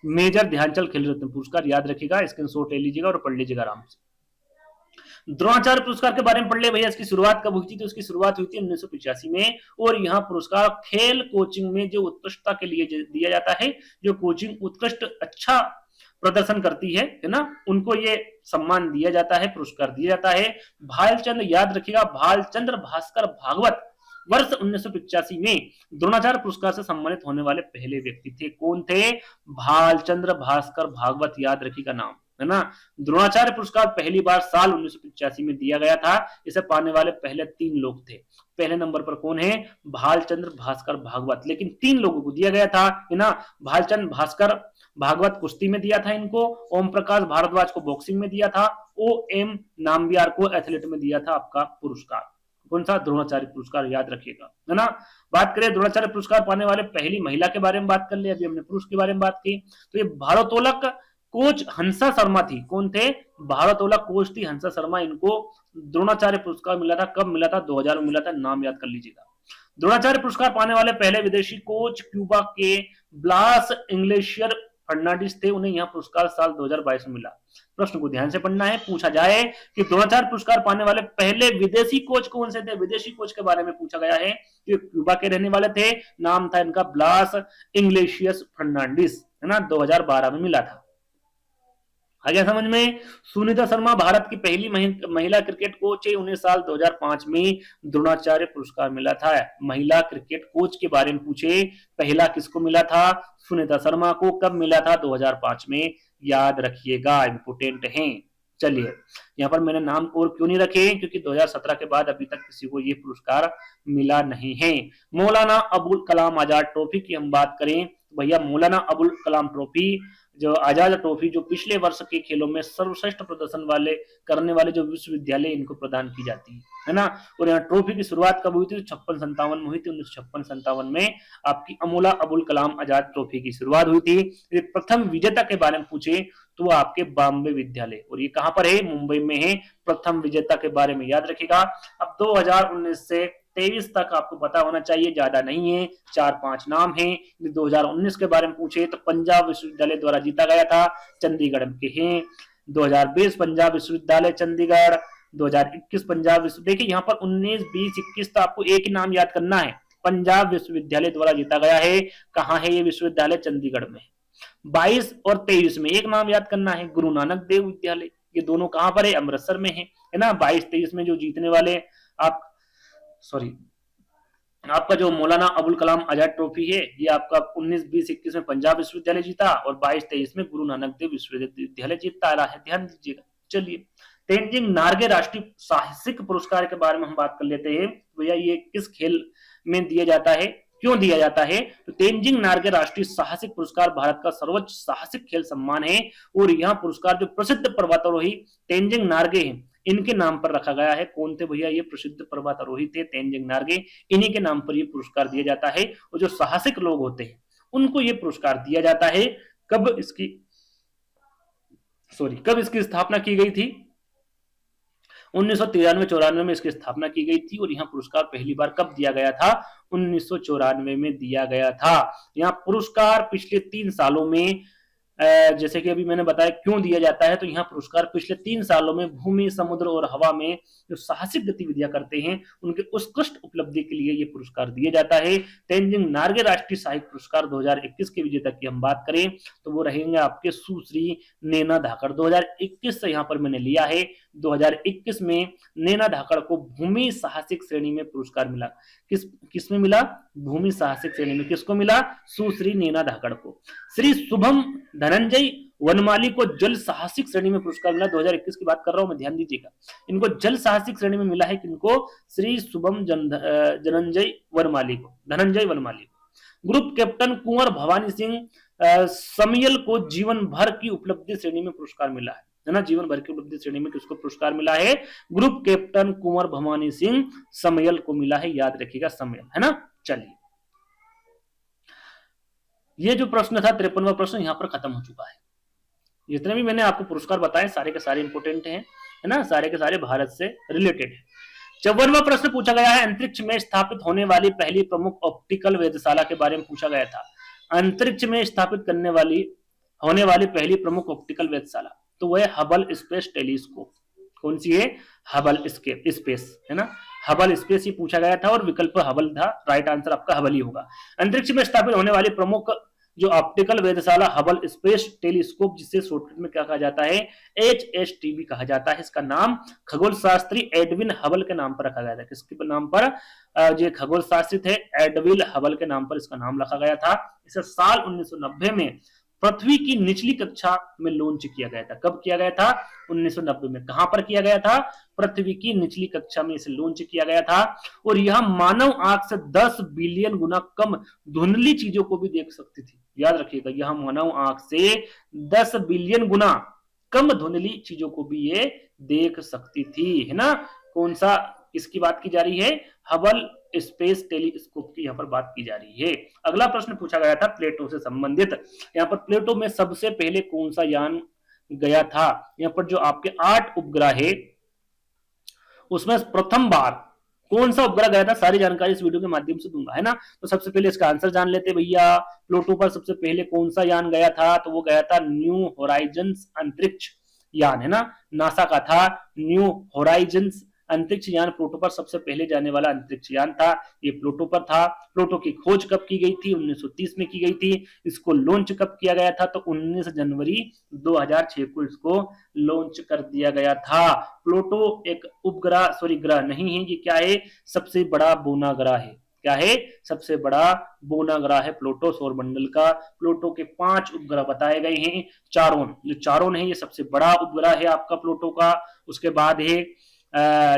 मेजर ध्यानचंद खेल रत्न पुरस्कार। याद रखिएगा, स्क्रीनशॉट ले लीजिएगा और पढ़ लीजिएगा आराम से। द्रोणाचार्य पुरस्कार के बारे में पढ़ ले भैया। इसकी शुरुआत कब हुई थी? तो इसकी शुरुआत हुई थी 1985 में। और यहाँ पुरस्कार खेल कोचिंग में जो उत्कृष्टता के लिए दिया जाता है, जो कोचिंग उत्कृष्ट अच्छा प्रदर्शन करती है ना, उनको ये सम्मान दिया जाता है, पुरस्कार दिया जाता है। भालचंद्र, याद रखिएगा, भालचंद्र भास्कर भागवत वर्ष 1985 में द्रोणाचार्य पुरस्कार से सम्मानित होने वाले पहले व्यक्ति थे। कौन थे? भालचंद्र भास्कर भागवत, याद रखिएगा नाम है ना। द्रोणाचार्य पुरस्कार पहली बार साल 1985 में दिया गया था। इसे पाने वाले पहले 3 लोग थे। पहले नंबर पर कौन है? भालचंद्र भास्कर भागवत। लेकिन 3 लोगों को दिया गया था है ना। भालचंद्र भास्कर भागवत कुश्ती में दिया था इनको। ओम प्रकाश भारद्वाज को बॉक्सिंग में दिया था। O.M. नाम्बियार को एथलेट में दिया था आपका पुरस्कार। कौन सा? द्रोणाचार्य पुरस्कार, याद रखिएगा है ना। बात करें द्रोणाचार्य पुरस्कार पाने वाले पहली महिला के बारे में बात कर ले। अभी हमने पुरुष के बारे में बात की। तो ये भारोत्तोलक कोच हंसा शर्मा थी। कौन थे? भारोत्तोलक कोच थी हंसा शर्मा। इनको द्रोणाचार्य पुरस्कार मिला था। कब मिला था? 2000 में मिला था। नाम याद कर लीजिएगा। द्रोणाचार्य पुरस्कार पाने वाले पहले विदेशी कोच क्यूबा के ब्लास इंग्लेशियर फर्नांडिस थे। उन्हें यह पुरस्कार साल 2022 में मिला। प्रश्न को ध्यान से पढ़ना है। पूछा जाए कि द्रोणाचार्य पुरस्कार पाने वाले पहले विदेशी कोच कौन से थे? विदेशी कोच के बारे में पूछा गया है। ये क्यूबा के रहने वाले थे। नाम था इनका ब्लास इंग्लेशियस फर्नांडिस है ना। 2012 में मिला था। आ गया समझ में। सुनीता शर्मा भारत की पहली महिला क्रिकेट कोच है। उन्हें साल 2005 में द्रोणाचार्य पुरस्कार मिला था। महिला क्रिकेट कोच के बारे में पूछे, पहला किसको मिला था? सुनीता शर्मा को। कब मिला था? 2005 में। याद रखिएगा, इंपोर्टेंट है। चलिए, यहाँ पर मैंने नाम और क्यों नहीं रखे? क्योंकि 2017 के बाद अभी तक किसी को ये पुरस्कार मिला नहीं है। मौलाना अबुल कलाम आजाद ट्रॉफी की हम बात करें, भैया मौलाना अबुल कलाम ट्रॉफी जो आजाद ट्रॉफी जो पिछले वर्ष के खेलों में सर्वश्रेष्ठ प्रदर्शन वाले करने वाले जो विश्वविद्यालय इनको प्रदान की जाती है ना। और यहाँ ट्रॉफी की शुरुआत कब हुई थी? 56-57 में हुई थी। 1956-57 में आपकी अमोला अबुल कलाम आजाद ट्रॉफी की शुरुआत हुई थी। प्रथम विजेता के बारे में पूछे तो आपके बॉम्बे विद्यालय, और ये कहां पर है? मुंबई में है। प्रथम विजेता के बारे में याद रखिएगा। अब 2019 से 23 तक आपको पता होना चाहिए, ज्यादा नहीं है, 4-5 नाम है। 2019 के बारे में पूछे तो पंजाब विश्वविद्यालय द्वारा जीता गया था, चंडीगढ़ के हैं। 2020 पंजाब विश्वविद्यालय चंडीगढ़। 2021 पंजाब विश्व, देखिए यहाँ पर 19, 20, 21 तो आपको एक ही नाम याद करना है। पंजाब विश्वविद्यालय द्वारा जीता गया है। कहाँ है ये विश्वविद्यालय? चंडीगढ़ में। 22 और 23 में एक नाम याद करना है, गुरु नानक देव विद्यालय। ये दोनों कहां पर है? अमृतसर में है ना। 22-23 में जो जीतने वाले आपका जो मौलाना अबुल कलाम आजाद ट्रॉफी है, ये आपका 19, 20, 21 में पंजाब विश्वविद्यालय जीता और 22-23 में गुरु नानक देव विश्वविद्यालय जीतता आ रहा है। ध्यान दीजिएगा। चलिए, तेनजिंग नार्गे राष्ट्रीय साहसिक पुरस्कार के बारे में हम बात कर लेते हैं। भैया ये किस खेल में दिया जाता है, क्यों दिया जाता है? तो तेनजिंग नार्गे राष्ट्रीय साहसिक पुरस्कार भारत का सर्वोच्च साहसिक खेल सम्मान है। और यह पुरस्कार जो प्रसिद्ध पर्वतारोही तेनजिंग नार्गे हैं, इनके नाम पर रखा गया है। कौन थे भैया? ये प्रसिद्ध पर्वतारोही थे तेनजिंग नार्गे, इन्हीं के नाम पर ये पुरस्कार दिया जाता है। और जो साहसिक लोग होते हैं उनको ये पुरस्कार दिया जाता है। कब इसकी स्थापना की गई थी? 1993-94 में इसकी स्थापना की गई थी। और यहाँ पुरस्कार पहली बार कब दिया गया था? 1994 में दिया गया था। यहाँ पुरस्कार पिछले 3 सालों में जैसे कि अभी मैंने बताया क्यों दिया जाता है, तो यहाँ पुरस्कार पिछले 3 सालों में भूमि, समुद्र और हवा में जो साहसिक गतिविधियां करते हैं उनके उत्कृष्ट उपलब्धि के लिए ये पुरस्कार दिया जाता है। तेनजिंग नार्गे राष्ट्रीय साहित्य पुरस्कार 2021 के विजेता की हम बात करें तो वो रहेंगे आपके सुश्री नैना धाकड़। 2021 से यहाँ पर मैंने लिया है। 2021 में नैना धाकड़ को भूमि साहसिक श्रेणी में पुरस्कार मिला। किस में मिला? भूमि साहसिक श्रेणी में। किसको मिला? सुश्री नैना धाकड़ को। श्री शुभम धनंजय वनमाली को जल साहसिक श्रेणी में पुरस्कार मिला। 2021 की बात कर रहा हूं मैं, ध्यान दीजिएगा। इनको जल साहसिक श्रेणी में मिला है। किनको? श्री शुभम धनंजय वनमाली को। ग्रुप कैप्टन कुंवर भवानी सिंह समियल को जीवन भर की उपलब्धि श्रेणी में पुरस्कार मिला है ना। जीवन भर की उपलब्धि श्रेणी में किसको पुरस्कार मिला है? ग्रुप कैप्टन कुंवर भवानी सिंह समियल को मिला है। याद रखिएगा, समियल, है ना। चलिए, ये जो प्रश्न था 53वां प्रश्न यहाँ पर खत्म हो चुका है। जितने भी मैंने आपको पुरस्कार बताए सारे के सारे इंपोर्टेंट हैं, है ना, सारे के सारे भारत से रिलेटेड है। 54वां प्रश्न पूछा गया है, अंतरिक्ष में स्थापित होने वाली पहली प्रमुख ऑप्टिकल वेधशाला के बारे में पूछा गया था। अंतरिक्ष में स्थापित होने वाली पहली प्रमुख ऑप्टिकल वेधशाला तो वह है हबल स्पेस टेलीस्कोप। कौन सी है? हबल स्पेस, है ना। हबल स्पेस ही पूछा गया था और विकल्प हबल था। राइट आंसर आपका हबल ही होगा। अंतरिक्ष में स्थापित होने वाली प्रमुख जो ऑप्टिकल वेधशाला हबल स्पेस टेलीस्कोप, जिसे शॉर्टकट में क्या कहा जाता है? HSTB कहा जाता है। इसका नाम खगोल शास्त्री एडविन हबल के नाम पर रखा गया था। किसके नाम पर? जो खगोल शास्त्री थे एडविन हबल के नाम पर इसका नाम रखा गया था। इसे साल 1990 में पृथ्वी की निचली कक्षा में लॉन्च किया गया था। कब किया गया था? 1990 में। कहां पर किया गया था? पृथ्वी की निचली कक्षा में इसे लॉन्च किया गया था। और यह मानव आंख से 10 बिलियन गुना कम धुंधली चीजों को भी देख सकती थी। याद रखिएगा, यह मानव आंख से 10 बिलियन गुना कम धुंधली चीजों को भी ये देख सकती थी, है ना। कौन सा इसकी बात की जा रही है? हबल स्पेस टेलीस्कोप की यहाँ पर बात की जा रही है। अगला प्रश्न पूछा गया था प्लेटो से संबंधित। यहाँ पर प्लेटो में सबसे पहले कौन सा यान गया था? यहाँ पर जो आपके 8 उपग्रह है उसमें प्रथम बार कौन सा उपग्रह गया था? सारी जानकारी इस वीडियो के माध्यम से दूंगा, है ना। तो सबसे पहले इसका आंसर जान लेते भैया। प्लूटो पर सबसे पहले कौन सा यान गया था? तो वो गया था न्यू होराइजन्स अंतरिक्ष यान, है ना। नासा का था न्यू होराइजन्स अंतरिक्ष यान। प्लूटो पर सबसे पहले जाने वाला अंतरिक्ष यान था, ये प्लूटो पर था। प्लूटो की खोज कब की गई थी? 1930 में की गई थी। इसको लॉन्च कब किया गया था? तो 19 जनवरी 2006 को इसको लॉन्च कर दिया गया था। प्लूटो एक ग्रह नहीं है, ये क्या है? सबसे बड़ा बोना ग्रह है। क्या है? सबसे बड़ा बोना ग्रह है प्लूटो सौरमंडल का। प्लूटो के 5 उपग्रह बताए गए हैं। चारोन, जो चारोन है ये सबसे बड़ा उपग्रह है आपका प्लूटो का। उसके बाद है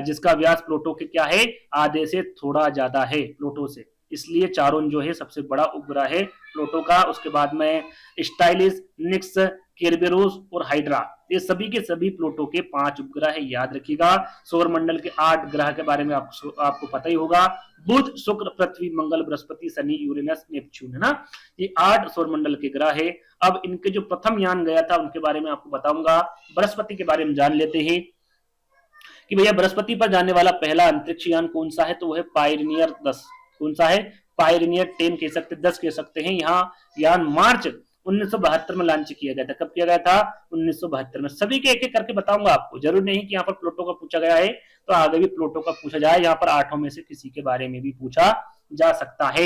जिसका व्यास प्लूटो के क्या है? आधे से थोड़ा ज्यादा है प्लूटो से, इसलिए चारोन जो है सबसे बड़ा उपग्रह है प्लूटो का। उसके बाद में स्टाइलिस, निक्स, केरबेरोस और हाइड्रा, ये सभी के सभी प्लूटो के 5 उपग्रह है। याद रखिएगा। सौरमंडल के 8 ग्रह के बारे में आपको पता ही होगा। बुध, शुक्र, पृथ्वी, मंगल, बृहस्पति, शनि, यूरेनस, नेपच्यून, है ना। ये 8 सौरमंडल के ग्रह है। अब इनके जो प्रथम यान गया था उनके बारे में आपको बताऊंगा। बृहस्पति के बारे में जान लेते हैं कि भैया बृहस्पति पर जाने वाला पहला अंतरिक्ष यान कौन सा है? तो वो है पायनियर 10। कौन सा है? पायनियर 10 कह सकते, 10 कह सकते हैं। यहाँ यान मार्च 1972 में लॉन्च किया गया था। कब किया गया था? 1972 में। सभी के एक एक करके बताऊंगा आपको, जरूर नहीं कि यहाँ पर प्लूटो का पूछा गया है तो आगे भी प्लूटो का पूछा जाए। यहाँ पर 8 में से किसी के बारे में भी पूछा जा सकता है।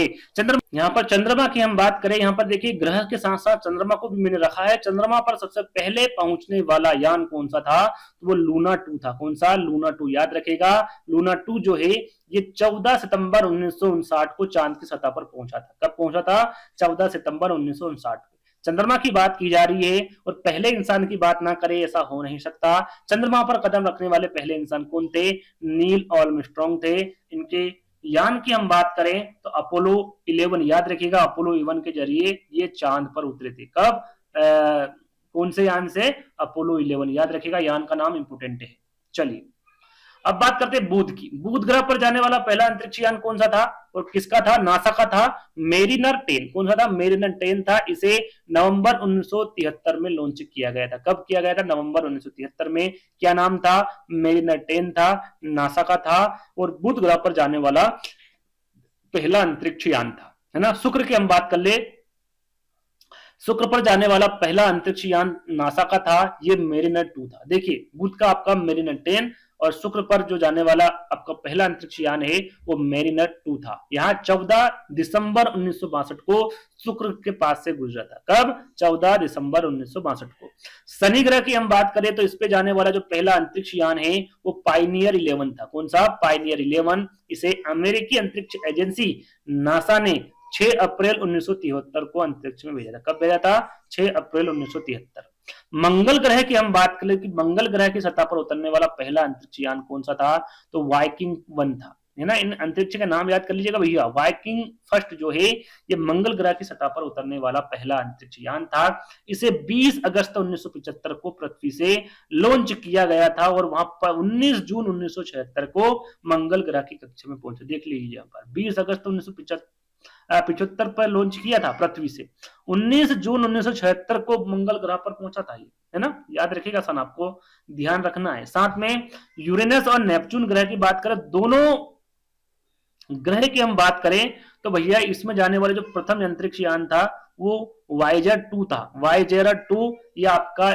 यहाँ पर चंद्रमा की हम बात करें, यहाँ पर देखिए ग्रह के साथ साथ चंद्रमा को भी मैंने रखा है। चंद्रमा पर सबसे पहले पहुंचने वाला यान कौन सा था? तो वो लूना 2 था। कौन सा? लूना 2। याद रखेगा, लूना 2 जो है ये 14 सितंबर 1959 को चांद की सतह पर पहुंचा था। कब पहुंचा था? 14 सितंबर 1959 को। चंद्रमा की बात की जा रही है और पहले इंसान की बात ना करें ऐसा हो नहीं सकता। चंद्रमा पर कदम रखने वाले पहले इंसान कौन थे? नील आर्मस्ट्रांग थे। इनके यान की हम बात करें तो अपोलो 11, याद रखिएगा, अपोलो 11 के जरिए ये चांद पर उतरे थे। कब? कौन से यान से? अपोलो 11। याद रखिएगा, यान का नाम इंपोर्टेंट है। चलिए अब बात करते हैं बुध की। बुध ग्रह पर जाने वाला पहला अंतरिक्ष यान कौन सा था और किसका था? नासा का था, मेरिनर 10। कौन सा था? मेरिनर 10 था। इसे नवंबर 1973 में लॉन्च किया गया था। कब किया गया था? नवंबर 1973 में। क्या नाम था? मेरिनर 10 था, नासा का था और बुध ग्रह पर जाने वाला पहला अंतरिक्ष यान था, है ना। शुक्र की हम बात कर ले, शुक्र पर जाने वाला पहला अंतरिक्ष यान नासा का था, ये मेरिनर 2 था। देखिए बुध का आपका मेरिनर 10 और शुक्र पर जो जाने वाला आपका पहला अंतरिक्ष यान है वो मेरिनर 2 था। यहाँ 14 दिसंबर 1962 को शुक्र के पास से गुजरा था। कब? 14 दिसंबर 1962 को। शनि ग्रह की हम बात करें तो इस पे जाने वाला जो पहला अंतरिक्ष यान है वो पायनियर 11 था। कौन सा? पायनियर 11। इसे अमेरिकी अंतरिक्ष एजेंसी नासा ने 6 अप्रैल 1973 को अंतरिक्ष में भेजा था। कब भेजा था? 6 अप्रैल 1973। मंगल ग्रह की हम बात करें कि मंगल ग्रह की सतह पर उतरने वाला पहला अंतरिक्ष यान कौन सा था? तो वाइकिंग 1 था, है ना। इन अंतरिक्ष का नाम याद कर लीजिएगा भैया। वाइकिंग फर्स्ट जो है ये मंगल ग्रह की सतह पर उतरने वाला पहला अंतरिक्ष यान था। इसे 20 अगस्त 1975 को पृथ्वी से लॉन्च किया गया था और वहां पर 19 जून 1976 को मंगल ग्रह की कक्षा में पहुंचे। देख लीजिए यहाँ पर 20 अगस्त 1975 पर लॉन्च किया था पृथ्वी से, 19 जून 1976 को मंगल ग्रह पर पहुंचा था ये, है ना। याद रखिएगा सन, आपको ध्यान रखना है। साथ में यूरेनस और नेपच्यून ग्रह की बात करें, दोनों ग्रह की हम बात करें तो भैया इसमें जाने वाले जो प्रथम अंतरिक्ष यान था वो वाइजर 2 था। वाइजर 2 ये आपका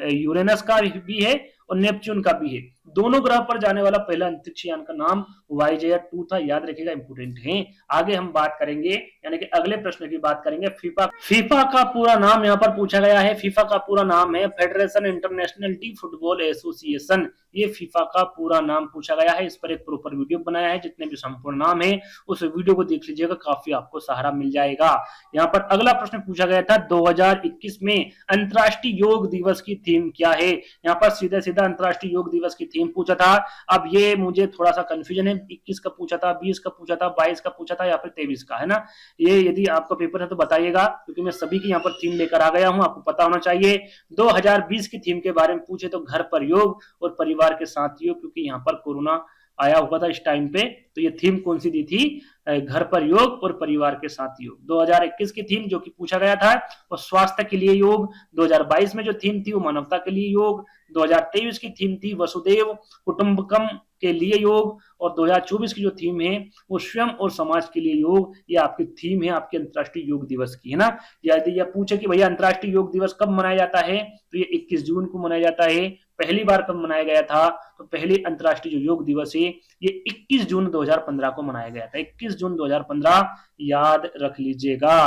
यूरेनस का भी है और नेपच्यून का भी है। दोनों ग्रह पर जाने वाला पहला अंतरिक्ष यान का नाम वाइजर 2 था। याद रखिएगा, इंपोर्टेंट है। आगे हम बात करेंगे, यानी कि अगले प्रश्न की बात करेंगे फीफा। फीफा का पूरा नाम यहाँ पर पूछा गया है। फीफा का पूरा नाम है federation international T football association. ये फीफा का पूरा नाम पूछा गया है। इस पर एक प्रॉपर वीडियो बनाया है, जितने भी संपूर्ण नाम है उस वीडियो को देख लीजिएगा, काफी आपको सहारा मिल जाएगा। यहाँ पर अगला प्रश्न पूछा गया था 2021 में अंतर्राष्ट्रीय योग दिवस की थीम क्या है। यहाँ पर सीधा सीधा अंतर्राष्ट्रीय योग दिवस की थीम पूछा था। अब ये मुझे थोड़ा सा कंफ्यूजन है, 21 का पूछा था, 20 का पूछा था, 22 का पूछा था या फिर 23 का, है ना। ये यदि आपका पेपर है तो बताइएगा, क्योंकि मैं सभी की यहाँ पर थीम लेकर आ गया हूँ, आपको पता होना चाहिए। 2020 की थीम के बारे में पूछे तो घर पर योग और परिवार के साथ योग, क्योंकि यहाँ पर कोरोना आया हुआ था इस टाइम पे, तो ये थीम कौन सी दी थी? घर पर योग और परिवार के साथ योग। 2021 की थीम जो कि पूछा गया था वो स्वास्थ्य के लिए योग। 2022 में जो थीम थी वो मानवता के लिए योग। 2023 की थीम थी वसुदेव कुटुंबकम के लिए योग और 2024 की जो थीम है वो स्वयं और समाज के लिए योग। ये आपकी थीम है आपके अंतर्राष्ट्रीय योग दिवस की, है ना। यदि यह पूछे कि भैया अंतर्राष्ट्रीय योग दिवस कब मनाया जाता है तो ये 21 जून को मनाया जाता है। पहली बार कब मनाया गया था? तो पहले अंतर्राष्ट्रीय जो योग दिवस है ये 21 जून 2015 को मनाया गया था। 21 जून 2015 याद रख लीजिएगा।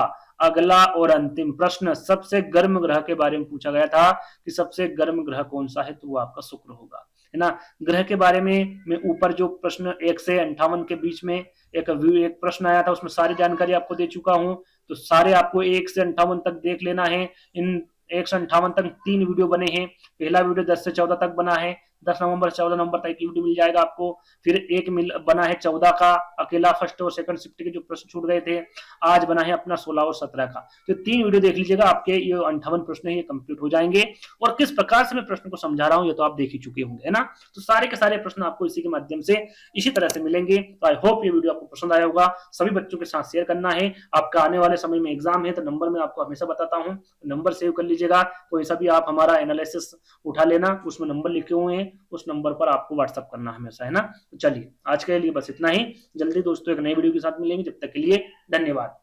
अगला और अंतिम प्रश्न, सबसे गर्म ग्रह के बारे में पूछा गया था कि सबसे गर्म ग्रह कौन सा है, तो वो आपका शुक्र होगा, है ना। ग्रह के बारे में मैं ऊपर जो प्रश्न 1 से 58 के बीच में एक प्रश्न आया था उसमें सारी जानकारी आपको दे चुका हूं, तो सारे आपको 1 से 58 तक देख लेना है। इन 1 से 58 तक 3 वीडियो बने हैं। पहला वीडियो 10 से 14 तक बना है, 10 नवंबर से 14 नवंबर तक की वीडियो मिल जाएगा आपको। फिर एक बना है 14 का, अकेला फर्स्ट और सेकंड शिफ्ट के जो प्रश्न छूट गए थे। आज बना है अपना 16 और 17 का। तो 3 वीडियो देख लीजिएगा, आपके ये 58 प्रश्न है ये कंप्लीट हो जाएंगे। और किस प्रकार से मैं प्रश्न को समझा रहा हूं ये तो आप देख ही चुके होंगे, है ना। तो सारे के सारे प्रश्न आपको इसी के माध्यम से इसी तरह से मिलेंगे। तो आई होप ये वीडियो आपको पसंद आया होगा। सभी बच्चों के साथ शेयर करना है। आपका आने वाले समय में एग्जाम है तो नंबर मैं आपको हमेशा बताता हूँ, नंबर सेव कर लीजिएगा। कोई सा भी आप हमारा एनालिसिस उठा लेना, उसमें नंबर लिखे हुए हैं, उस नंबर पर आपको व्हाट्सअप करना हमेशा, है ना। तो चलिए आज के लिए बस इतना ही। जल्दी दोस्तों एक नई वीडियो के साथ मिलेंगे, जब तक के लिए धन्यवाद।